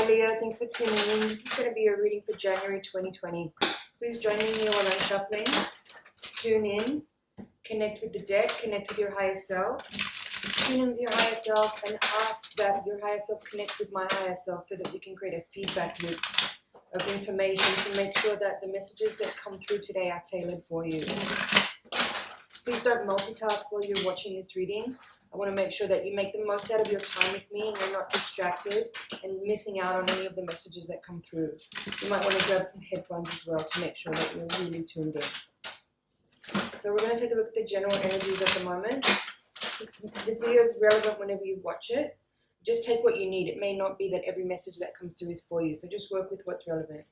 Leo, thanks for tuning in. This is going to be a reading for January 2020. Please join me here while I'm shuffling. Tune in, connect with the deck, connect with your higher self. Tune in with your higher self and ask that your higher self connects with my higher self so that we can create a feedback loop of information to make sure that the messages that come through today are tailored for you. Please don't multitask while you're watching this reading. I want to make sure that you make the most out of your time with me and you're not distracted and missing out on any of the messages that come through. You might want to grab some headphones as well to make sure that you're really tuned in. So we're going to take a look at the general energies at the moment. This video is relevant whenever you watch it. Just take what you need. It may not be that every message that comes through is for you, so just work with what's relevant.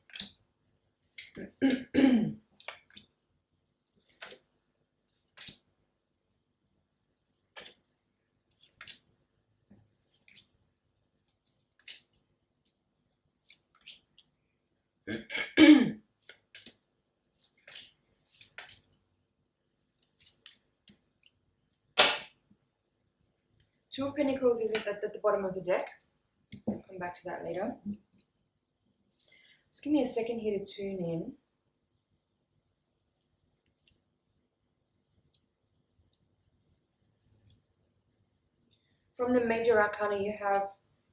Two of Pentacles is at the bottom of the deck. I'll come back to that later. Just give me a second here to tune in. From the major arcana, you have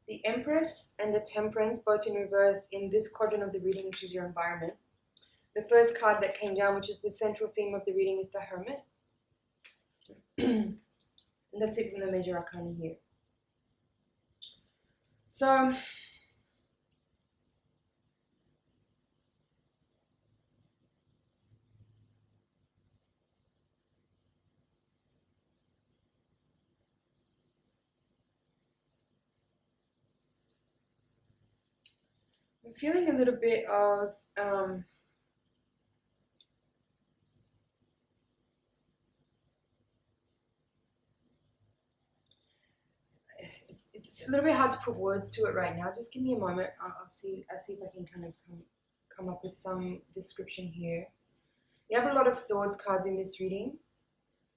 the Empress and the Temperance, both in reverse in this quadrant of the reading, which is your environment. The first card that came down, which is the central theme of the reading, is the Hermit. And that's it from the major arcana here. So, I'm feeling a little bit of it's a little bit hard to put words to it right now. Just give me a moment. I'll see if I can kind of come up with some description here. You have a lot of Swords cards in this reading.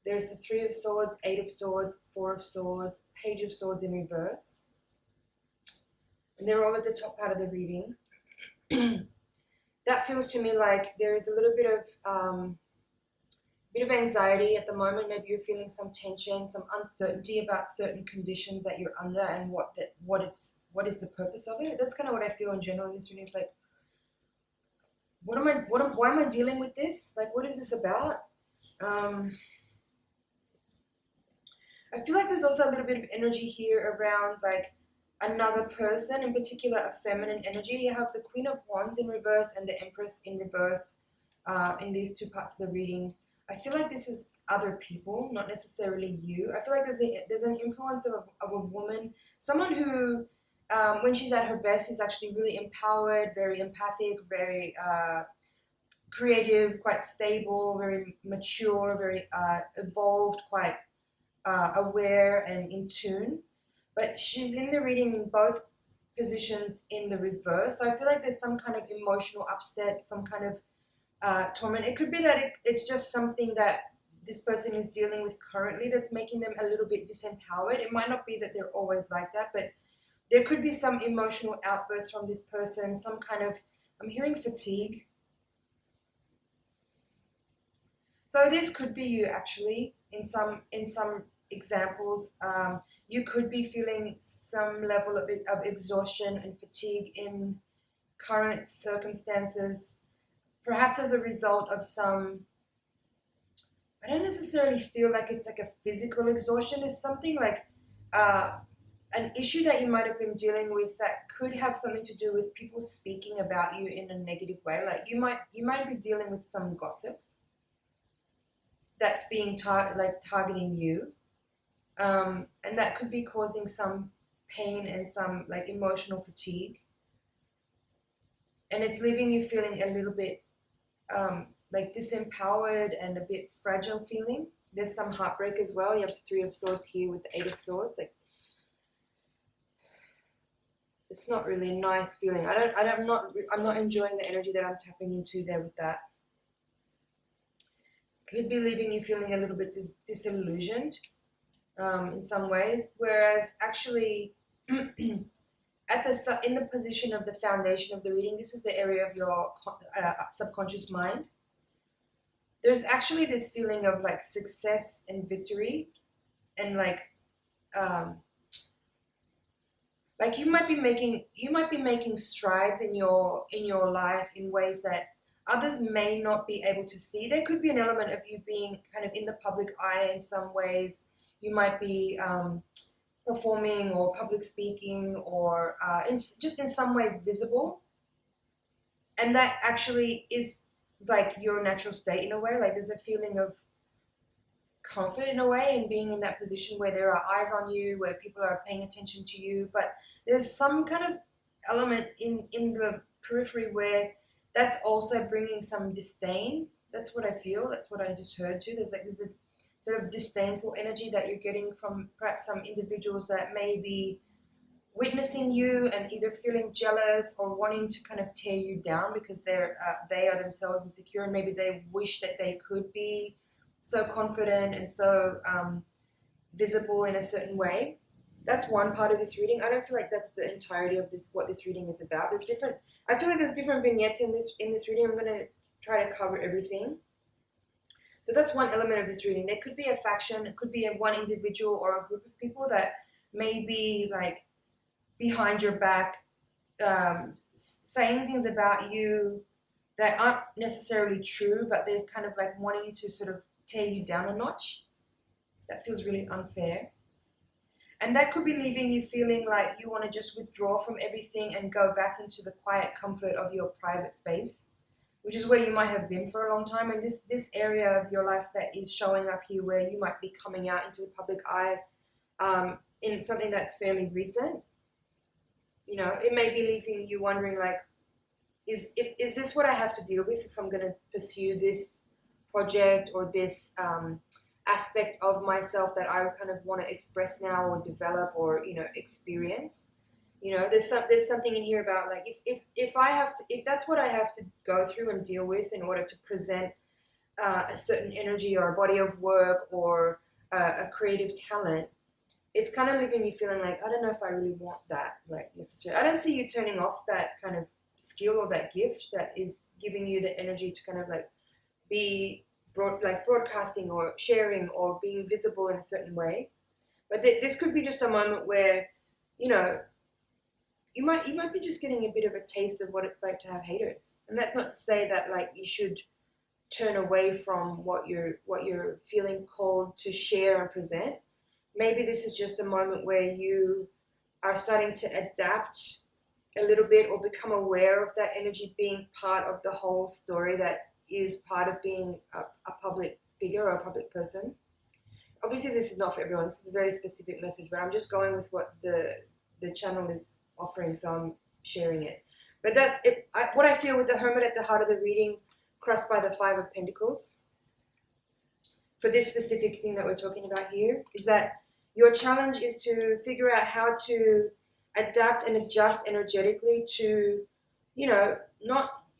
There's the Three of Swords, Eight of Swords, Four of Swords, Page of Swords in reverse. And they're all at the top part of the reading. That feels to me like there is a little bit of anxiety at the moment. Maybe you're feeling some tension, some uncertainty about certain conditions that you're under and what is the purpose of it. That's kind of what I feel in general in this reading. It's like, why am I dealing with this? Like, what is this about? I feel like there's also a little bit of energy here around like another person, in particular a feminine energy. You have the Queen of Wands in reverse and the Empress in reverse in these two parts of the reading. I feel like this is other people, not necessarily you. I feel like there's an influence of a woman, someone who, when she's at her best, is actually really empowered, very empathic, very creative, quite stable, very mature, very evolved, quite aware and in tune. But she's in the reading in both positions in the reverse. So I feel like there's some kind of emotional upset, some kind of torment. It could be that it's just something that this person is dealing with currently that's making them a little bit disempowered. It might not be that they're always like that, but there could be some emotional outburst from this person, some kind of, I'm hearing fatigue. So this could be you actually in some examples. You could be feeling some level of exhaustion and fatigue in current circumstances, perhaps as a result of some, I don't necessarily feel like it's like a physical exhaustion. It's something like an issue that you might have been dealing with that could have something to do with people speaking about you in a negative way. Like you might be dealing with some gossip that's being targeting you. And that could be causing some pain and some like emotional fatigue. And it's leaving you feeling a little bit like disempowered and a bit fragile feeling. There's some heartbreak as well. You have the Three of Swords here with the Eight of Swords. Like, it's not really a nice feeling. I'm not enjoying the energy that I'm tapping into there with that. Could be leaving you feeling a little bit disillusioned in some ways, whereas actually in the position of the foundation of the reading, this is the area of your subconscious mind. There's actually this feeling of like success and victory, and um, like you might be making strides in your life in ways that others may not be able to see. There could be an element of you being kind of in the public eye in some ways. You might be performing or public speaking, or just in some way visible, and that actually is like your natural state in a way. Like there's a feeling of comfort in a way in being in that position where there are eyes on you, where people are paying attention to you, but there's some kind of element in the periphery where that's also bringing some disdain. That's what I feel. That's what I just heard too. There's a sort of disdainful energy that you're getting from perhaps some individuals that may be witnessing you and either feeling jealous or wanting to kind of tear you down because they are themselves insecure, and maybe they wish that they could be so confident and so visible in a certain way. That's one part of this reading. I don't feel like that's the entirety of this, what this reading is about. I feel like there's different vignettes in this reading. I'm going to try to cover everything. So that's one element of this reading. There could be a faction, it could be one individual or a group of people that may be like behind your back, saying things about you that aren't necessarily true, but they're kind of like wanting to sort of tear you down a notch. That feels really unfair. And that could be leaving you feeling like you want to just withdraw from everything and go back into the quiet comfort of your private space, which is where you might have been for a long time. And this area of your life that is showing up here, where you might be coming out into the public eye in something that's fairly recent, you know, it may be leaving you wondering like, is this what I have to deal with if I'm going to pursue this project or this aspect of myself that I kind of want to express now or develop or, you know, experience. You know, there's something in here about like if that's what I have to go through and deal with in order to present a certain energy or a body of work or a creative talent, it's kind of leaving you feeling like, I don't know if I really want that, like necessarily. I don't see you turning off that kind of skill or that gift that is giving you the energy to kind of like be broadcasting or sharing or being visible in a certain way. But this could be just a moment where, you know, you might be just getting a bit of a taste of what it's like to have haters. And that's not to say that like you should turn away from what you're feeling called to share and present. Maybe this is just a moment where you are starting to adapt a little bit or become aware of that energy being part of the whole story that is part of being a public figure or a public person. Obviously, this is not for everyone. This is a very specific message, but I'm just going with what the channel is offering, so I'm sharing it. But that's it. What I feel with the Hermit at the heart of the reading, crossed by the Five of Pentacles, for this specific thing that we're talking about here, is that your challenge is to figure out how to adapt and adjust energetically to, you know,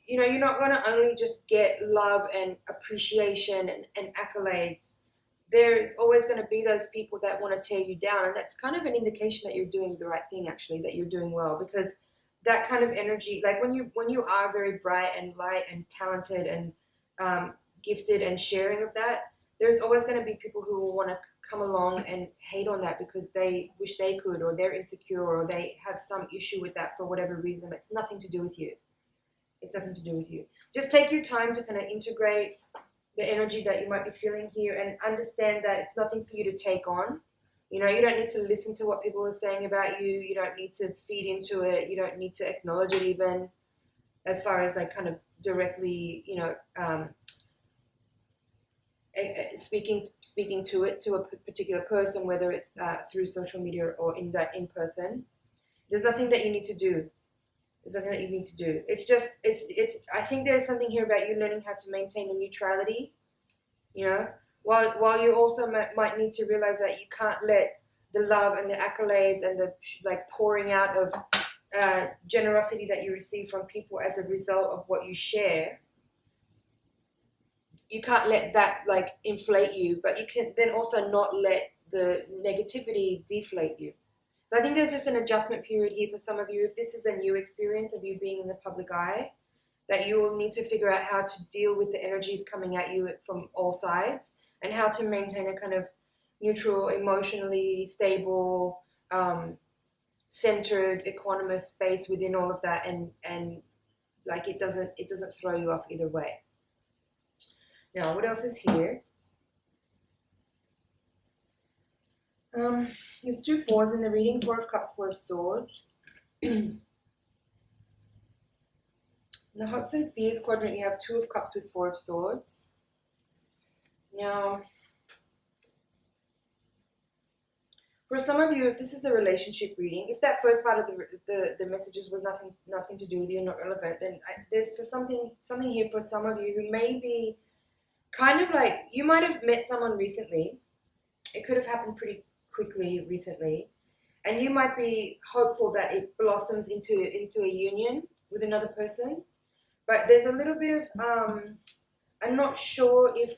you're not going to only just get love and appreciation and accolades. There's always going to be those people that want to tear you down, and that's kind of an indication that you're doing the right thing, actually, that you're doing well, because that kind of energy, like when you are very bright and light and talented and gifted and sharing of that, there's always going to be people who will want to come along and hate on that because they wish they could, or they're insecure, or they have some issue with that for whatever reason. It's nothing to do with you. It's nothing to do with you. Just take your time to kind of integrate the energy that you might be feeling here and understand that it's nothing for you to take on. You know, you don't need to listen to what people are saying about you. You don't need to feed into it. You don't need to acknowledge it, even as far as like kind of directly, you know, speaking to it, to a particular person, whether it's through social media or in person. There's nothing that you need to do. There's nothing that you need to do. It's just, I think there's something here about you learning how to maintain a neutrality, you know, while you also might need to realize that you can't let the love and the accolades and the like pouring out of generosity that you receive from people as a result of what you share. You can't let that like inflate you, but you can then also not let the negativity deflate you. So I think there's just an adjustment period here for some of you. If this is a new experience of you being in the public eye, that you will need to figure out how to deal with the energy coming at you from all sides and how to maintain a kind of neutral, emotionally stable, centered, equanimous space within all of that, and like it doesn't throw you off either way. Now, what else is here? There's 2 4s in the reading, 4 of Cups, 4 of Swords. In the hopes and fears quadrant, you have 2 of Cups with 4 of Swords. Now, for some of you, if this is a relationship reading, if that first part of the messages was nothing to do with you, not relevant, then there's for something here for some of you who may be kind of like, you might have met someone recently. It could have happened pretty quickly recently, and you might be hopeful that it blossoms into a union with another person. But there's a little bit of I'm not sure if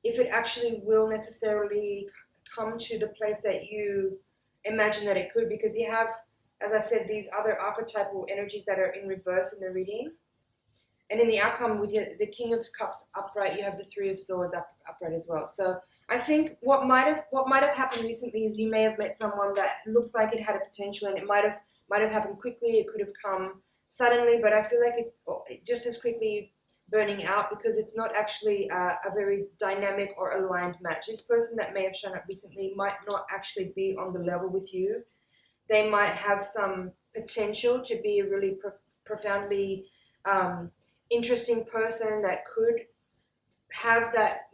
it actually will necessarily come to the place that you imagine that it could, because you have, as I said, these other archetypal energies that are in reverse in the reading. And in the outcome, with the King of Cups upright, you have the 3 of Swords upright as well. So I think what might have happened recently is you may have met someone that looks like it had a potential, and it might have happened quickly. It could have come suddenly, but I feel like it's just as quickly burning out because it's not actually a very dynamic or aligned match. This person that may have shown up recently might not actually be on the level with you. They might have some potential to be a really profoundly interesting person that could have that,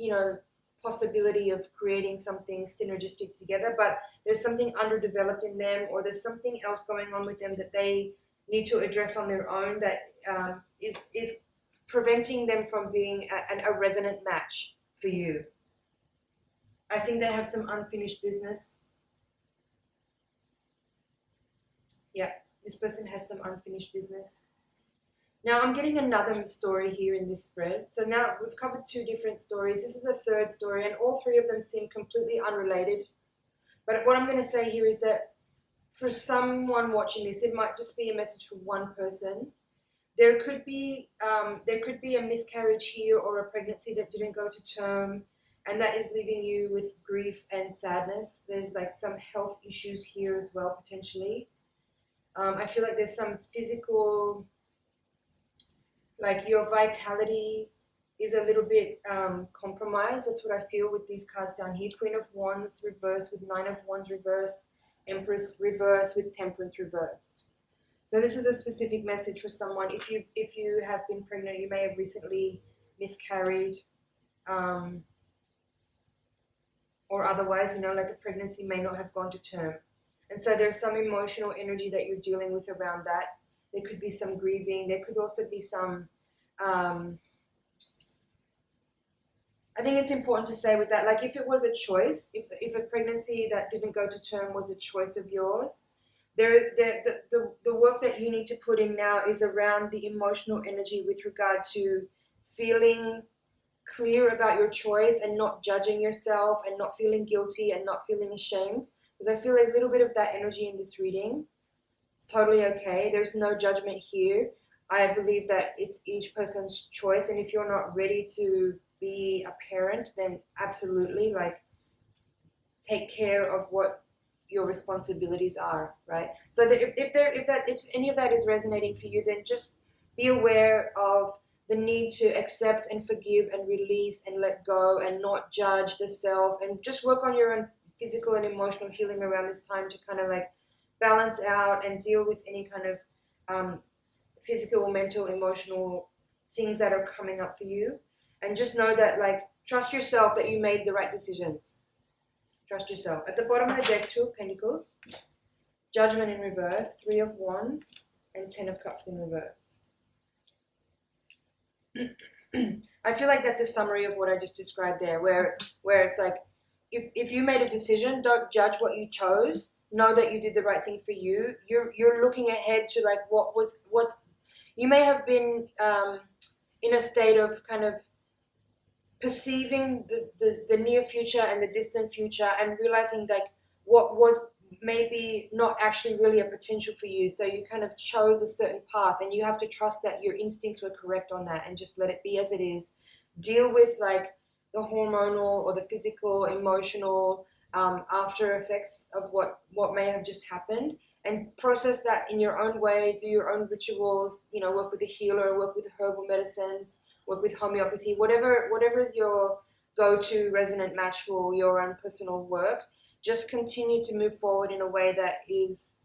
possibility of creating something synergistic together, but there's something underdeveloped in them, or there's something else going on with them that they need to address on their own that is preventing them from being a resonant match for you. I think they have some unfinished business. Yeah, this person has some unfinished business. Now I'm getting another story here in this spread. So now we've covered 2 different stories. This is a 3rd story, and all 3 of them seem completely unrelated. But what I'm going to say here is that for someone watching this, it might just be a message for one person. There could be a miscarriage here, or a pregnancy that didn't go to term, and that is leaving you with grief and sadness. There's like some health issues here as well, potentially. I feel like there's some physical, like your vitality is a little bit compromised. That's what I feel with these cards down here. Queen of Wands reversed with 9 of Wands reversed, Empress reversed with Temperance reversed. So this is a specific message for someone. If you have been pregnant, you may have recently miscarried, or otherwise, like a pregnancy may not have gone to term. And so there's some emotional energy that you're dealing with around that. There could be some grieving. There could also be some, I think it's important to say with that, like if it was a choice, if a pregnancy that didn't go to term was a choice of yours, the work that you need to put in now is around the emotional energy with regard to feeling clear about your choice and not judging yourself and not feeling guilty and not feeling ashamed. Because I feel a little bit of that energy in this reading. It's totally okay. There's no judgment here. I believe that it's each person's choice, and if you're not ready to be a parent, then absolutely, like, take care of what your responsibilities are, right? So that if any of that is resonating for you, then just be aware of the need to accept and forgive and release and let go and not judge the self, and just work on your own physical and emotional healing around this time to kind of like balance out and deal with any kind of physical, mental, emotional things that are coming up for you. And just know that, like, trust yourself that you made the right decisions. Trust yourself. At the bottom of the deck, 2 of Pentacles, Judgment in reverse, 3 of Wands, and 10 of Cups in reverse. I feel like that's a summary of what I just described there, where it's like, if you made a decision, don't judge what you chose. Know that you did the right thing for you. You're looking ahead to like what's you may have been in a state of kind of perceiving the near future and the distant future, and realizing like what was maybe not actually really a potential for you. So you kind of chose a certain path, and you have to trust that your instincts were correct on that and just let it be as it is. Deal with like the hormonal or the physical, emotional after effects of what may have just happened, and process that in your own way. Do your own rituals, you know, work with a healer, work with herbal medicines, work with homeopathy, whatever is your go-to resonant match for your own personal work. Just continue to move forward in a way that is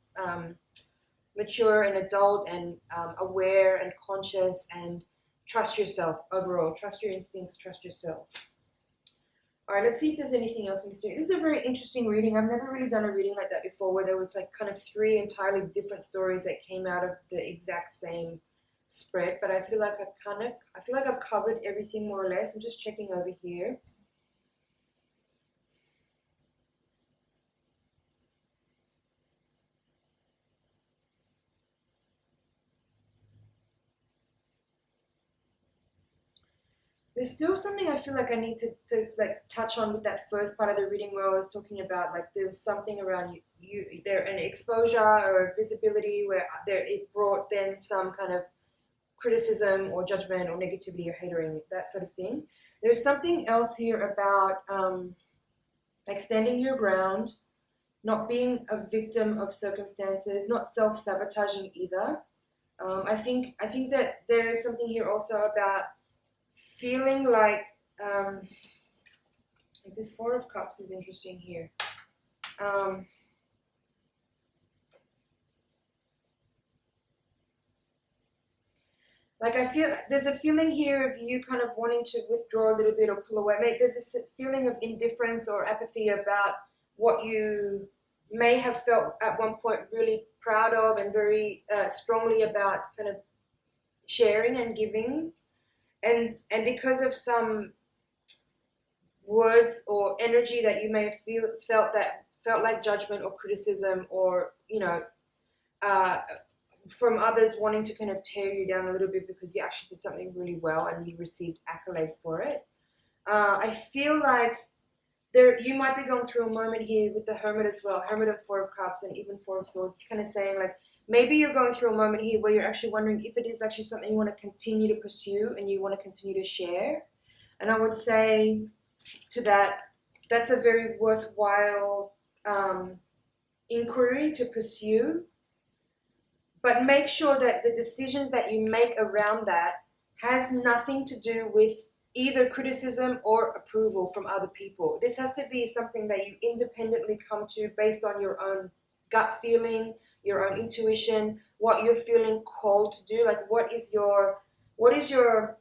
mature and adult and aware and conscious, and trust yourself overall. Trust your instincts, trust yourself. All right, let's see if there's anything else in this reading. This is a very interesting reading. I've never really done a reading like that before, where there was like kind of 3 entirely different stories that came out of the exact same spread. But I feel like I've covered everything more or less. I'm just checking over here. There's still something I feel like I need to like touch on with that first part of the reading, where I was talking about like there was something around you there, an exposure or visibility where it brought then some kind of criticism or judgment or negativity or hatering, that sort of thing. There's something else here about like standing your ground, not being a victim of circumstances, not self-sabotaging either. I think that there is something here also about feeling like this 4 of Cups is interesting here. Like I feel there's a feeling here of you kind of wanting to withdraw a little bit or pull away. Maybe there's this feeling of indifference or apathy about what you may have felt at one point really proud of and very strongly about kind of sharing and giving. And because of some words or energy that you may have felt like judgment or criticism, or you know, from others wanting to kind of tear you down a little bit because you actually did something really well and you received accolades for it. I feel like you might be going through a moment here with the Hermit as well, Hermit of 4 of Cups and even 4 of Swords, kind of saying like, maybe you're going through a moment here where you're actually wondering if it is actually something you want to continue to pursue and you want to continue to share. And I would say to that's a very worthwhile inquiry to pursue. But make sure that the decisions that you make around that has nothing to do with either criticism or approval from other people. This has to be something that you independently come to based on your own gut feeling, your own intuition, what you're feeling called to do. Like what is your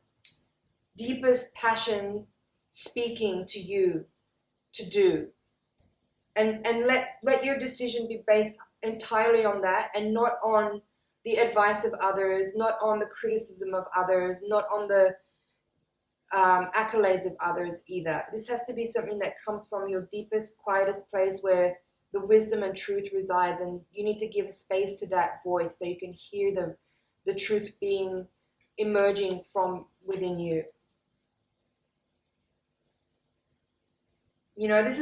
deepest passion speaking to you to do? And let your decision be based entirely on that, and not on the advice of others, not on the criticism of others, not on the accolades of others either. This has to be something that comes from your deepest, quietest place where the wisdom and truth resides, and you need to give a space to that voice so you can hear the truth being emerging from within you. You know, this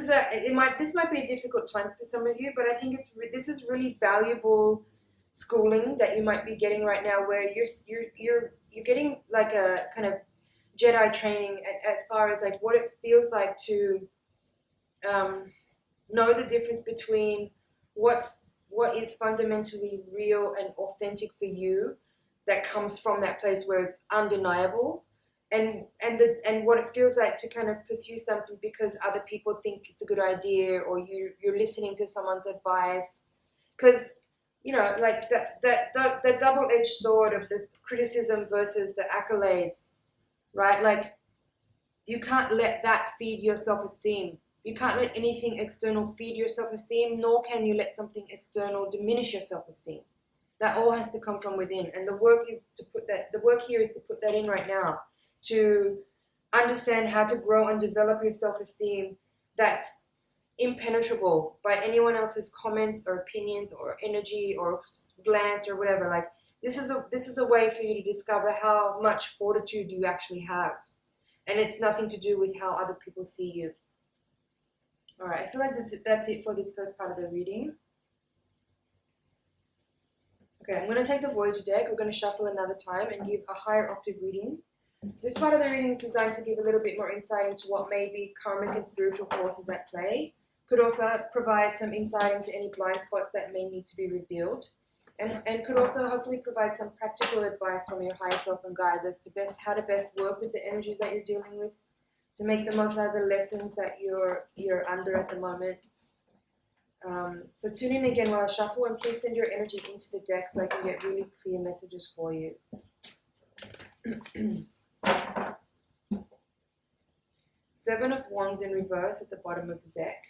might be a difficult time for some of you, but I think this is really valuable schooling that you might be getting right now, where you're getting like a kind of Jedi training as far as like what it feels like to know the difference between what is fundamentally real and authentic for you, that comes from that place where it's undeniable, and what it feels like to kind of pursue something because other people think it's a good idea, or you're listening to someone's advice, because you know, like the double-edged sword of the criticism versus the accolades, right? Like you can't let that feed your self-esteem. You can't let anything external feed your self-esteem, nor can you let something external diminish your self-esteem. That all has to come from within, and the work here is to put that in right now, to understand how to grow and develop your self-esteem that's impenetrable by anyone else's comments or opinions or energy or glance or whatever. Like this is a way for you to discover how much fortitude you actually have, and it's nothing to do with how other people see you. All right, I feel like that's it for this first part of the reading. Okay, I'm going to take the Voyager deck. We're going to shuffle another time and give a higher octave reading. This part of the reading is designed to give a little bit more insight into what may be karmic and spiritual forces at play. Could also provide some insight into any blind spots that may need to be revealed. And could also hopefully provide some practical advice from your higher self and guides as to how to best work with the energies that you're dealing with to make the most out of the lessons that you're under at the moment. So tune in again while I shuffle, and please send your energy into the deck so I can get really clear messages for you. Seven of Wands in reverse at the bottom of the deck.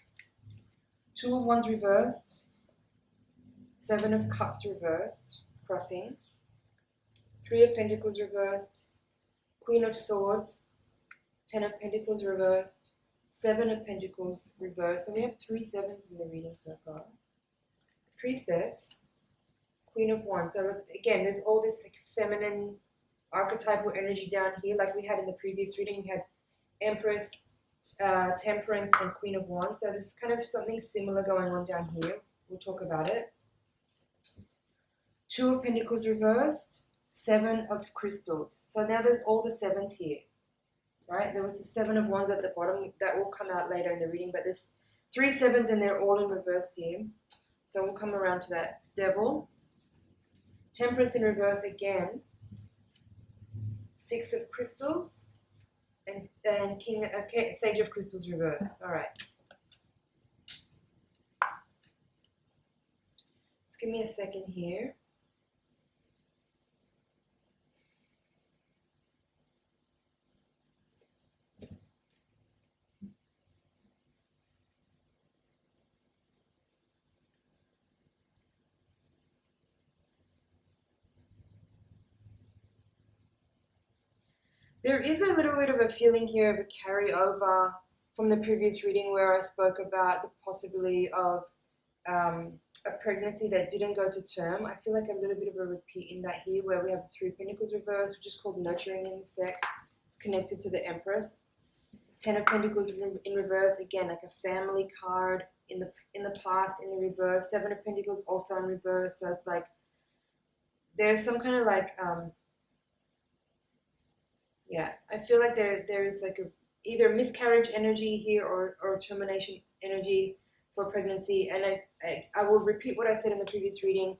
Two of Wands reversed. Seven of Cups reversed, crossing. Three of Pentacles reversed. Queen of Swords. Ten of Pentacles reversed. Seven of Pentacles reversed. And we have 3 sevens in the reading so far. Priestess. Queen of Wands. So look, again, there's all this like feminine archetypal energy down here. Like we had in the previous reading, we had Empress, Temperance, and Queen of Wands. So there's kind of something similar going on down here. We'll talk about it. Two of Pentacles reversed, Seven of Crystals. So now there's all the sevens here, right? There was the Seven of Wands at the bottom. That will come out later in the reading, but there's 3 sevens and they're all in reverse here. So we'll come around to that. Devil, Temperance in reverse again, Six of Crystals, and Sage of Crystals reversed. All right. Just give me a second here. There is a little bit of a feeling here of a carryover from the previous reading where I spoke about the possibility of a pregnancy that didn't go to term. I feel like a little bit of a repeat in that here where we have 3 Pentacles reversed, which is called nurturing in this deck. It's connected to the Empress. 10 of Pentacles in reverse, again, like a family card in the past in the reverse. 7 of Pentacles also in reverse. So it's like there's some kind of like yeah, I feel like there is like either miscarriage energy here or termination energy for pregnancy. And I will repeat what I said in the previous reading.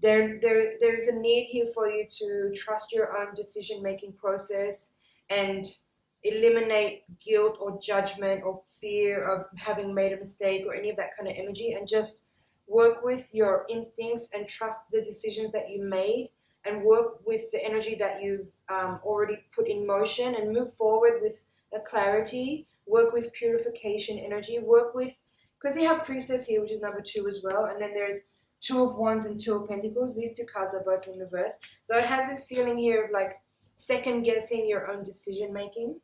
There's a need here for you to trust your own decision-making process and eliminate guilt or judgment or fear of having made a mistake or any of that kind of energy, and just work with your instincts and trust the decisions that you made, and work with the energy that you've already put in motion, and move forward with a clarity. Work with purification energy. Work with, because you have Priestess here, which is number 2 as well, and then there's 2 of Wands and 2 of Pentacles. These 2 cards are both in reverse. So it has this feeling here of like second guessing your own decision making.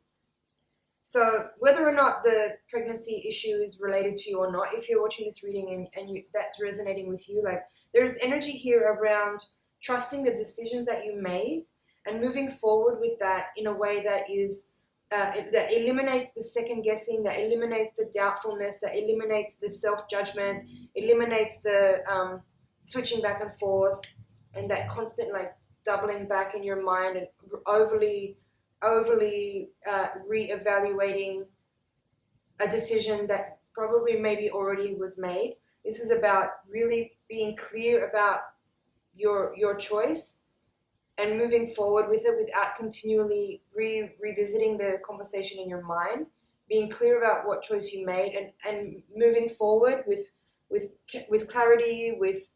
So whether or not the pregnancy issue is related to you or not, if you're watching this reading and that's resonating with you, like there's energy here around trusting the decisions that you made and moving forward with that in a way that is that eliminates the second guessing, that eliminates the doubtfulness, that eliminates the self-judgment, eliminates the switching back and forth, and that constant like doubling back in your mind and overly re-evaluating a decision that probably maybe already was made. This is about really being clear about your choice and moving forward with it without continually revisiting the conversation in your mind, being clear about what choice you made, and moving forward with clarity, with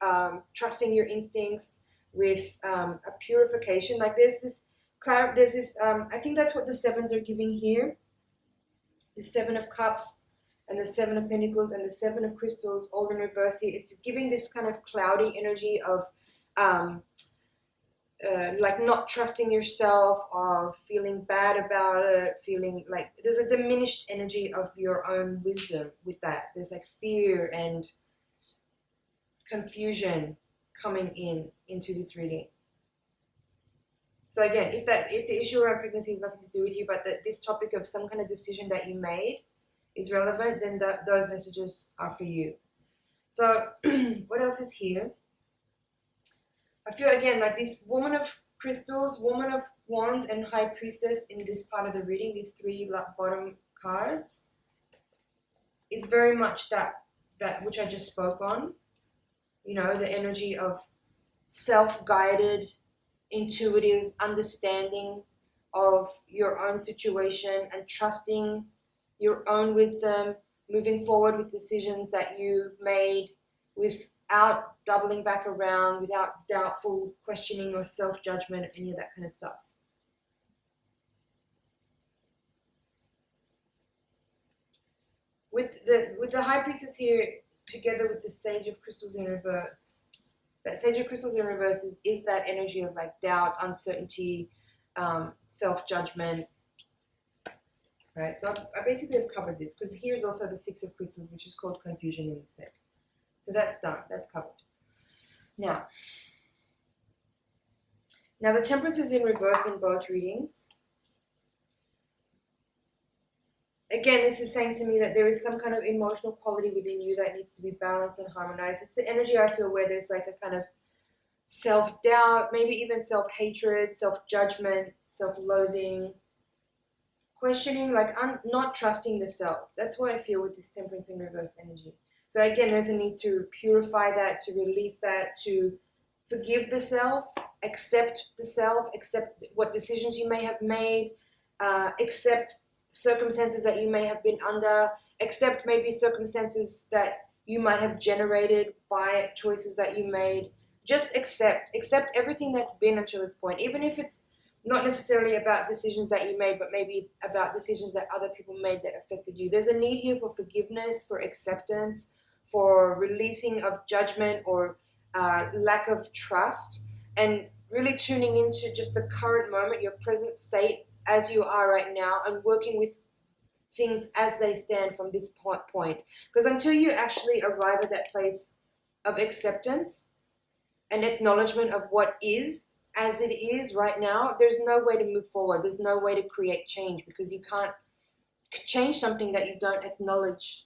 trusting your instincts, with a purification. Like there's this I think that's what the sevens are giving here. The 7 of Cups and the 7 of Pentacles and the 7 of Crystals all in reverse here. It's giving this kind of cloudy energy of like not trusting yourself, or feeling bad about it, feeling like there's a diminished energy of your own wisdom with that. There's like fear and confusion coming into this reading. So again, if the issue around pregnancy has nothing to do with you, but that this topic of some kind of decision that you made is relevant, then those messages are for you. So what else is here? I feel again like this woman of crystals, woman of wands, and high priestess in this part of the reading, these three bottom cards, is very much that which I just spoke on. You know, the energy of self-guided, intuitive understanding of your own situation and trusting your own wisdom, moving forward with decisions that you've made without doubling back around, without doubtful questioning or self-judgment or any of that kind of stuff. With the High Priestess here, together with the Sage of Crystals in reverse, that Sage of Crystals in reverse is that energy of like doubt, uncertainty, self-judgment, right? So I basically have covered this, because here's also the Six of Crystals, which is called confusion in this deck. So that's done, that's covered. Now the Temperance is in reverse in both readings. Again, this is saying to me that there is some kind of emotional quality within you that needs to be balanced and harmonized. It's the energy I feel where there's like a kind of self-doubt, maybe even self-hatred, self-judgment, self-loathing, questioning, like I'm not trusting the self. That's what I feel with this Temperance in reverse energy. So again, there's a need to purify that, to release that, to forgive the self, accept what decisions you may have made, accept circumstances that you may have been under, accept maybe circumstances that you might have generated by choices that you made. Just accept everything that's been until this point, even if it's not necessarily about decisions that you made, but maybe about decisions that other people made that affected you. There's a need here for forgiveness, for acceptance, for releasing of judgment or lack of trust, and really tuning into just the current moment, your present state as you are right now, and working with things as they stand from this point. Because until you actually arrive at that place of acceptance and acknowledgement of what is as it is right now, there's no way to move forward. There's no way to create change, because you can't change something that you don't acknowledge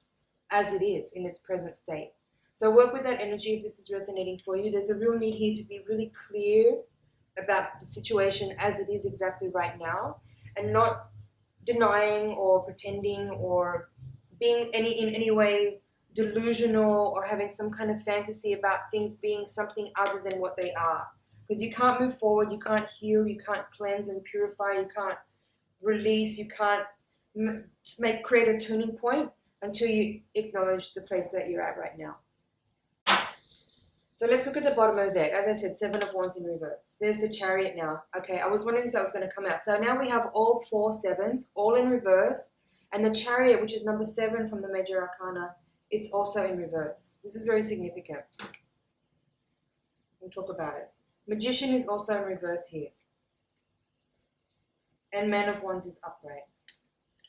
as it is in its present state. So work with that energy if this is resonating for you. There's a real need here to be really clear about the situation as it is exactly right now, and not denying or pretending or being in any way delusional or having some kind of fantasy about things being something other than what they are. Because you can't move forward, you can't heal, you can't cleanse and purify, you can't release, you can't create a tuning point until you acknowledge the place that you're at right now. So let's look at the bottom of the deck. As I said, Seven of Wands in reverse. There's the Chariot now. Okay, I was wondering if that was going to come out. So now we have all 4 sevens, all in reverse. And the Chariot, which is number 7 from the Major Arcana, it's also in reverse. This is very significant. We'll talk about it. Magician is also in reverse here. And Man of Wands is upright.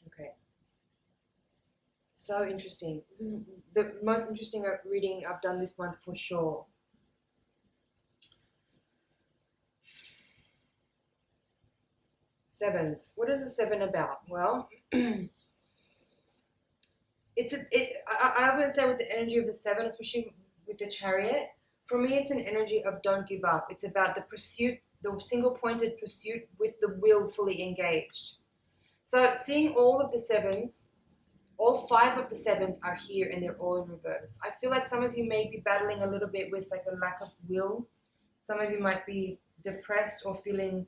Okay. So interesting. This is the most interesting reading I've done this month for sure. Sevens. What is a 7 about? Well, I would say with the energy of the 7, especially with the Chariot, for me it's an energy of don't give up. It's about the pursuit, the single-pointed pursuit with the will fully engaged. So seeing all of the 7s, all 5 of the 7s are here and they're all in reverse. I feel like some of you may be battling a little bit with like a lack of will. Some of you might be depressed or feeling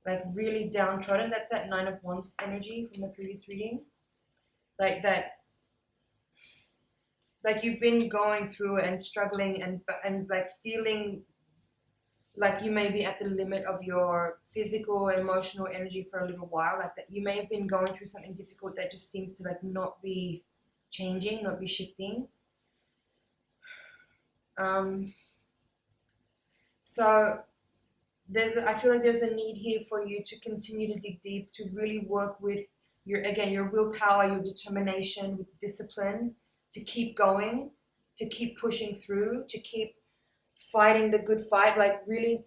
like really downtrodden. That's that 9 of Wands energy from the previous reading. Like that, like you've been going through and struggling and like feeling like you may be at the limit of your physical, emotional energy for a little while. Like that you may have been going through something difficult that just seems to like not be changing, not be shifting. So I feel like there's a need here for you to continue to dig deep, to really work with your willpower, your determination, with discipline, to keep going, to keep pushing through, to keep fighting the good fight, like really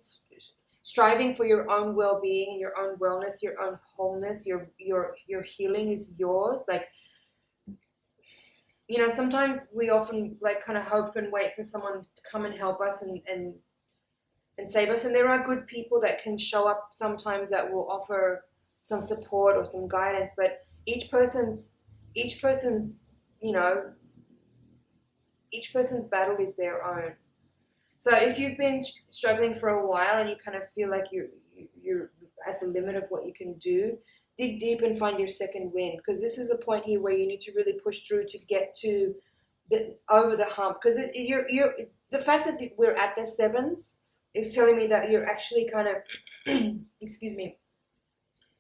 striving for your own well-being, your own wellness, your own wholeness, your healing is yours. Like, you know, sometimes we often like kind of hope and wait for someone to come and help us and and save us. And there are good people that can show up sometimes that will offer some support or some guidance, but each person's you know, each person's battle is their own. So if you've been struggling for a while and you kind of feel like you're at the limit of what you can do, dig deep and find your second wind, because this is a point here where you need to really push through to get to over the hump. Because the fact that we're at the sevens is telling me that you're actually kind of excuse me,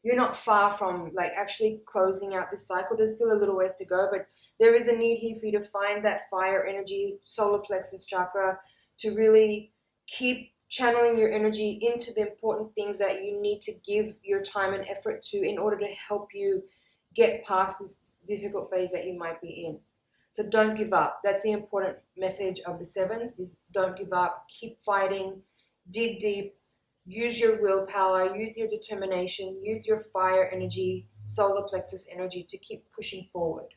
you're not far from like actually closing out this cycle. There's still a little ways to go, but there is a need here for you to find that fire energy, solar plexus chakra, to really keep channeling your energy into the important things that you need to give your time and effort to in order to help you get past this difficult phase that you might be in. So don't give up. That's the important message of the sevens, is don't give up, keep fighting, dig deep, use your willpower, use your determination, use your fire energy, solar plexus energy to keep pushing forward.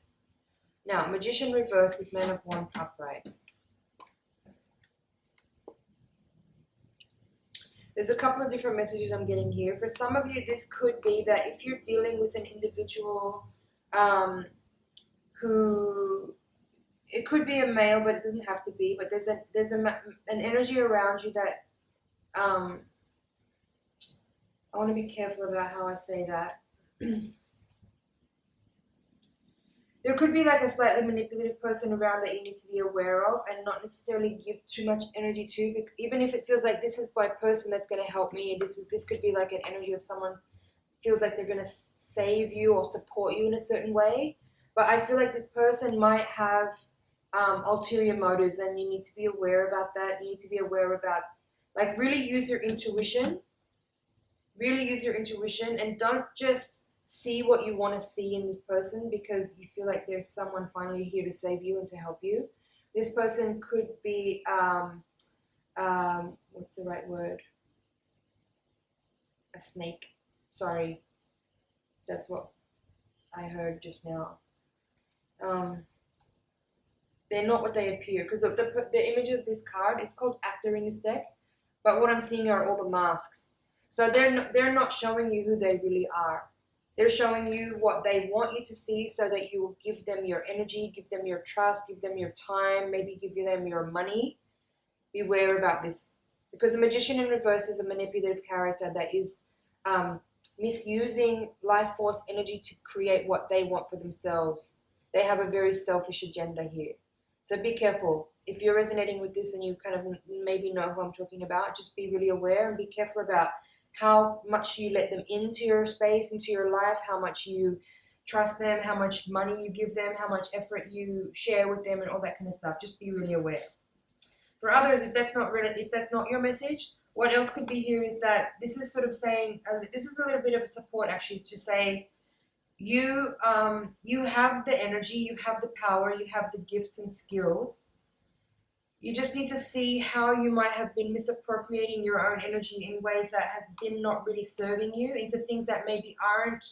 Now, Magician reverse with Man of Wands upright. There's a couple of different messages I'm getting here. For some of you, this could be that if you're dealing with an individual who, it could be a male, but it doesn't have to be, but there's an energy around you that, I want to be careful about how I say that. There could be like a slightly manipulative person around that you need to be aware of and not necessarily give too much energy to. Even if it feels like this is my person that's going to help me, this could be like an energy of someone feels like they're going to save you or support you in a certain way. But I feel like this person might have ulterior motives, and you need to be aware about that. You need to be aware about, like, really use your intuition. Really use your intuition, and don't just see what you want to see in this person because you feel like there's someone finally here to save you and to help you. This person could be, what's the right word? A snake. Sorry. That's what I heard just now. They're not what they appear, because the image of this card is called Actor in this deck, but what I'm seeing are all the masks. So they're not showing you who they really are. They're showing you what they want you to see so that you will give them your energy, give them your trust, give them your time, maybe give them your money. Beware about this, because the Magician in reverse is a manipulative character that is misusing life force energy to create what they want for themselves. They have a very selfish agenda here. So be careful. If you're resonating with this and you kind of maybe know who I'm talking about, just be really aware and be careful about how much you let them into your space, into your life, how much you trust them, how much money you give them, how much effort you share with them, and all that kind of stuff. Just be really aware. For others, if that's not your message, what else could be here is that this is sort of saying, this is a little bit of a support actually to say, you have the energy, you have the power, you have the gifts and skills. You just need to see how you might have been misappropriating your own energy in ways that has been not really serving you, into things that maybe aren't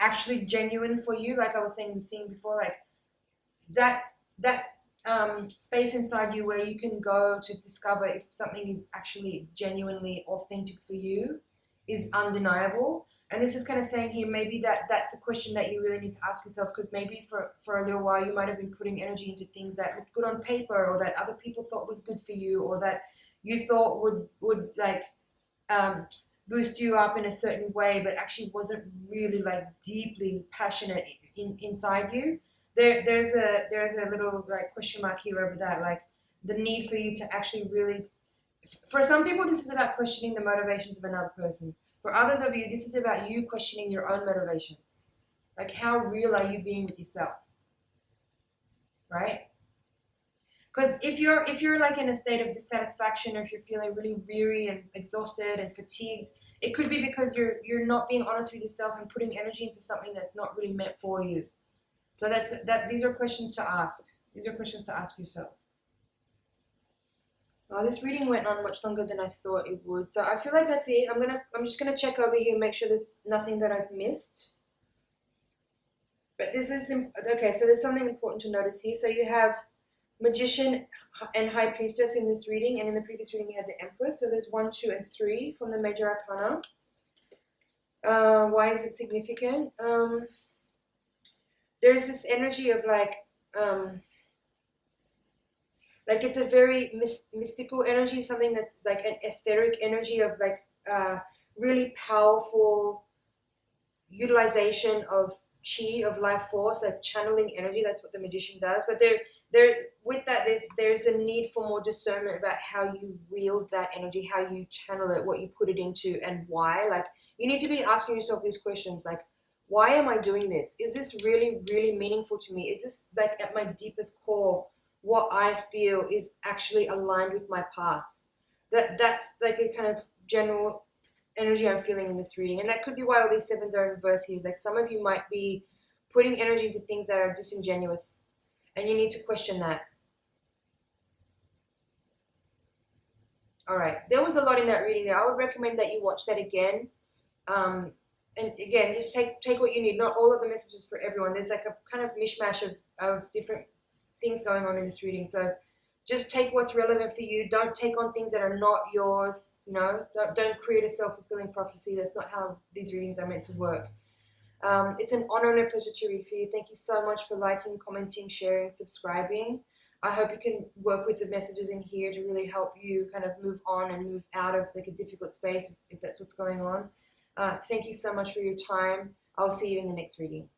actually genuine for you. Like I was saying in the thing before, like that space inside you where you can go to discover if something is actually genuinely authentic for you is undeniable. And this is kind of saying here, maybe that's a question that you really need to ask yourself, because maybe for a little while you might have been putting energy into things that looked good on paper, or that other people thought was good for you, or that you thought would like boost you up in a certain way, but actually wasn't really like deeply passionate inside you. There's a little like question mark here over that, like the need for you to actually really, for some people this is about questioning the motivations of another person. For others of you, this is about you questioning your own motivations. Like, how real are you being with yourself? Right? Because if you're like in a state of dissatisfaction, or if you're feeling really weary and exhausted and fatigued, it could be because you're not being honest with yourself and putting energy into something that's not really meant for you. So these are questions to ask. These are questions to ask yourself. Well, this reading went on much longer than I thought it would. So I feel like that's it. I'm just gonna check over here and make sure there's nothing that I've missed. But this is okay. So there's something important to notice here. So you have Magician and High Priestess in this reading, and in the previous reading we had the Empress. So there's 1, 2, and 3 from the Major Arcana. Why is it significant? There's this energy of like it's a very mystical energy, something that's like an etheric energy of really powerful utilization of chi, of life force, like channeling energy. That's what the magician does. But there with that there's a need for more discernment about how you wield that energy, how you channel it, what you put it into, and why. Like you need to be asking yourself these questions, like, why am I doing this? Is this really, really meaningful to me? Is this like at my deepest core what I feel is actually aligned with my path? That's like a kind of general energy I'm feeling in this reading. And that could be why all these sevens are in reverse here. Like some of you might be putting energy into things that are disingenuous, and you need to question that. All right, there was a lot in that reading there. I would recommend that you watch that again. And again, just take what you need. Not all of the messages for everyone. There's like a kind of mishmash of different things going on in this reading. So just take what's relevant for you. Don't take on things that are not yours. You know, don't create a self-fulfilling prophecy. That's not how these readings are meant to work. It's an honor and a pleasure to read for you. Thank you so much for liking, commenting, sharing, subscribing. I hope you can work with the messages in here to really help you kind of move on and move out of like a difficult space if that's what's going on. Thank you so much for your time. I'll see you in the next reading.